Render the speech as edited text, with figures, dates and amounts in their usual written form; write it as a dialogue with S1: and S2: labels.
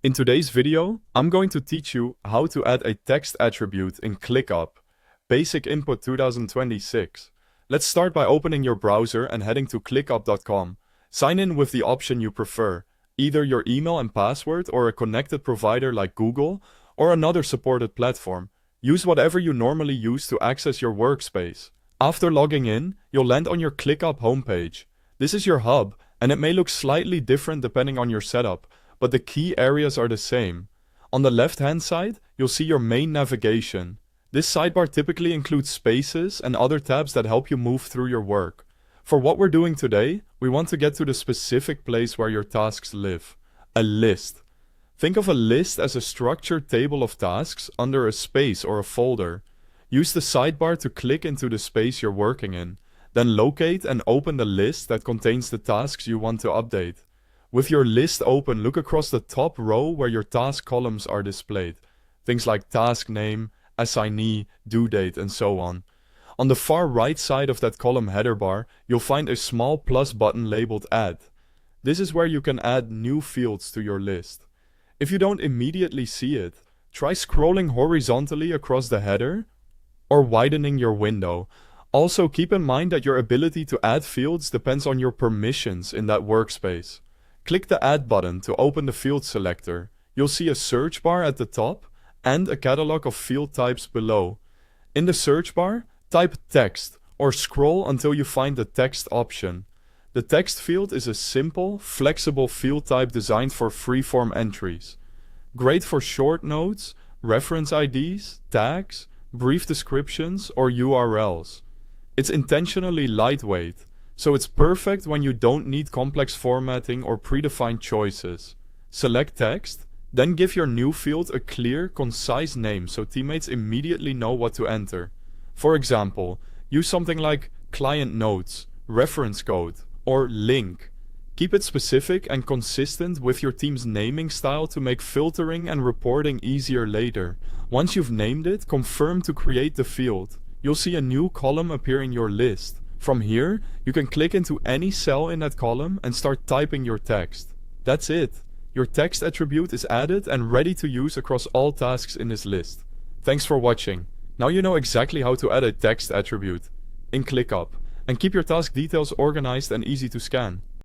S1: In today's video, I'm going to teach you how to add a text attribute in ClickUp, Basic Input 2026. Let's start by opening your browser and heading to clickup.com. Sign in with the option you prefer, either your email and password or a connected provider like Google or another supported platform. Use whatever you normally use to access your workspace. After logging in, you'll land on your ClickUp homepage. This is your hub, and it may look slightly different depending on your setup, but the key areas are the same. On the left-hand side, you'll see your main navigation. This sidebar typically includes spaces and other tabs that help you move through your work. For what we're doing today, we want to get to the specific place where your tasks live: a list. Think of a list as a structured table of tasks under a space or a folder. Use the sidebar to click into the space you're working in, then locate and open the list that contains the tasks you want to update. With your list open, look across the top row where your task columns are displayed. Things like task name, assignee, due date, and so on. On the far right side of that column header bar, you'll find a small plus button labeled Add. This is where you can add new fields to your list. If you don't immediately see it, try scrolling horizontally across the header or widening your window. Also, keep in mind that your ability to add fields depends on your permissions in that workspace. Click the Add button to open the field selector. You'll see a search bar at the top and a catalog of field types below. In the search bar, type text or scroll until you find the text option. The text field is a simple, flexible field type designed for free-form entries. Great for short notes, reference IDs, tags, brief descriptions, or URLs. It's intentionally lightweight, so it's perfect when you don't need complex formatting or predefined choices. Select text, then give your new field a clear, concise name so teammates immediately know what to enter. For example, use something like client notes, reference code, or link. Keep it specific and consistent with your team's naming style to make filtering and reporting easier later. Once you've named it, confirm to create the field. You'll see a new column appear in your list. From here, you can click into any cell in that column and start typing your text. That's it. Your text attribute is added and ready to use across all tasks in this list. Thanks for watching. Now you know exactly how to add a text attribute in ClickUp, and keep your task details organized and easy to scan.